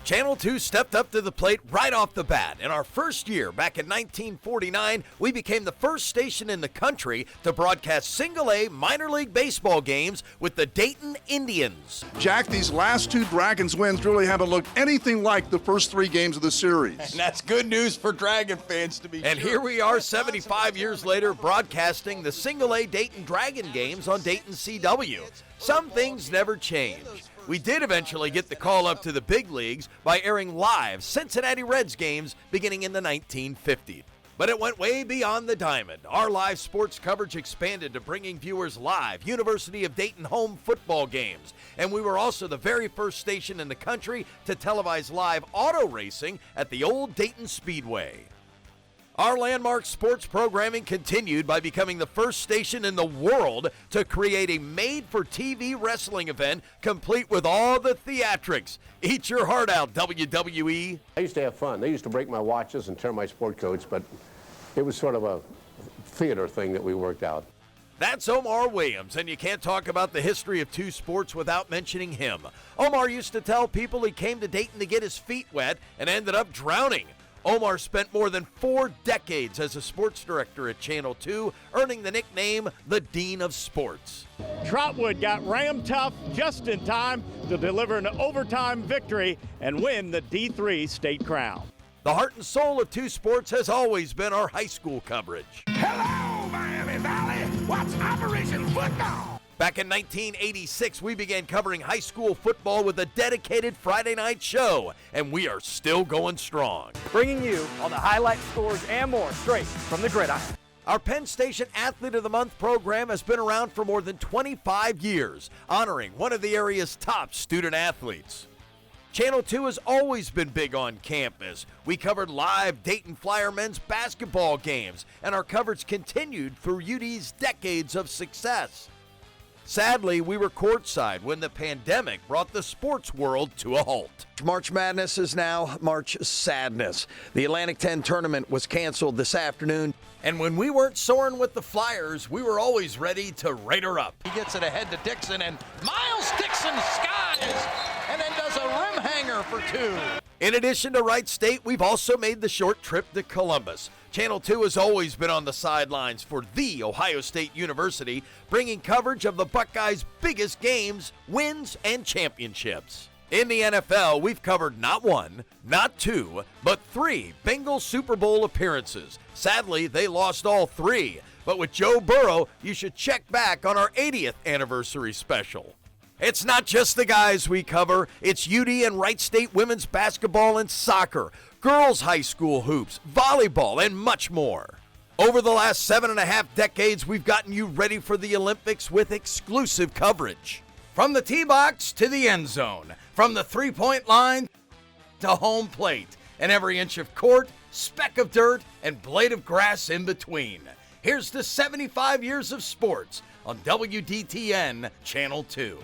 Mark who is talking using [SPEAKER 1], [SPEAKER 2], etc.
[SPEAKER 1] Channel 2 stepped up to the plate right off the bat. In our first year, back in 1949, we became the first station in the country to broadcast single-A minor league baseball games with the Wdtn Indians.
[SPEAKER 2] Jack, these last two Dragons wins really haven't looked anything like the first three games of the series.
[SPEAKER 3] And that's good news for Dragon fans to be
[SPEAKER 1] And
[SPEAKER 3] sure.
[SPEAKER 1] here we are 75 years later broadcasting the single-A Wdtn Dragon games on Wdtn CW. Some things never change. We did eventually get the call up to the big leagues by airing live Cincinnati Reds games beginning in the 1950s. But it went way beyond the diamond. Our live sports coverage expanded to bringing viewers live University of Dayton home football games. And we were also the very first station in the country to televise live auto racing at the old Dayton Speedway. Our landmark sports programming continued by becoming the first station in the world to create a made-for-TV wrestling event complete with all the theatrics. Eat your heart out, WWE.
[SPEAKER 4] I used to have fun. They used to break my watches and tear my sport coats, but it was sort of a theater thing that we worked out.
[SPEAKER 1] That's Omar Williams, and you can't talk about the history of two sports without mentioning him. Omar used to tell people he came to Dayton to get his feet wet and ended up drowning. Omar spent more than 4 decades as a sports director at Channel 2, earning the nickname the Dean of Sports.
[SPEAKER 5] Trotwood got rammed tough just in time to deliver an overtime victory and win the D3 state crown.
[SPEAKER 1] The heart and soul of two sports has always been our high school coverage.
[SPEAKER 6] Hello, Miami Valley. What's Operation Football?
[SPEAKER 1] Back in 1986, we began covering high school football with a dedicated Friday night show, and we are still going strong.
[SPEAKER 7] Bringing you all the highlight scores and more straight from the gridiron.
[SPEAKER 1] Our Penn Station Athlete of the Month program has been around for more than 25 years, honoring one of the area's top student athletes. Channel 2 has always been big on campus. We covered live Dayton Flyer men's basketball games, and our coverage continued through UD's decades of success. Sadly, we were courtside when the pandemic brought the sports world to a halt.
[SPEAKER 3] March Madness is now March Sadness. The Atlantic 10 tournament was canceled this afternoon.
[SPEAKER 1] And when we weren't soaring with the Flyers, we were always ready to rate her up.
[SPEAKER 3] He gets it ahead to Dixon, and Miles Dixon skies and then does a rim hanger for 2.
[SPEAKER 1] In addition to Wright State, we've also made the short trip to Columbus. Channel 2 has always been on the sidelines for The Ohio State University, bringing coverage of the Buckeyes' biggest games, wins, and championships. In the NFL, we've covered not 1, not 2, but 3 Bengals Super Bowl appearances. Sadly, they lost all 3. But with Joe Burrow, you should check back on our 80th anniversary special. It's not just the guys we cover. It's UD and Wright State women's basketball and soccer, girls high school hoops, volleyball, and much more. Over the last 7.5 decades, we've gotten you ready for the Olympics with exclusive coverage. From the tee box to the end zone, from the three-point line to home plate, and every inch of court, speck of dirt, and blade of grass in between. Here's to 75 years of sports on WDTN Channel 2.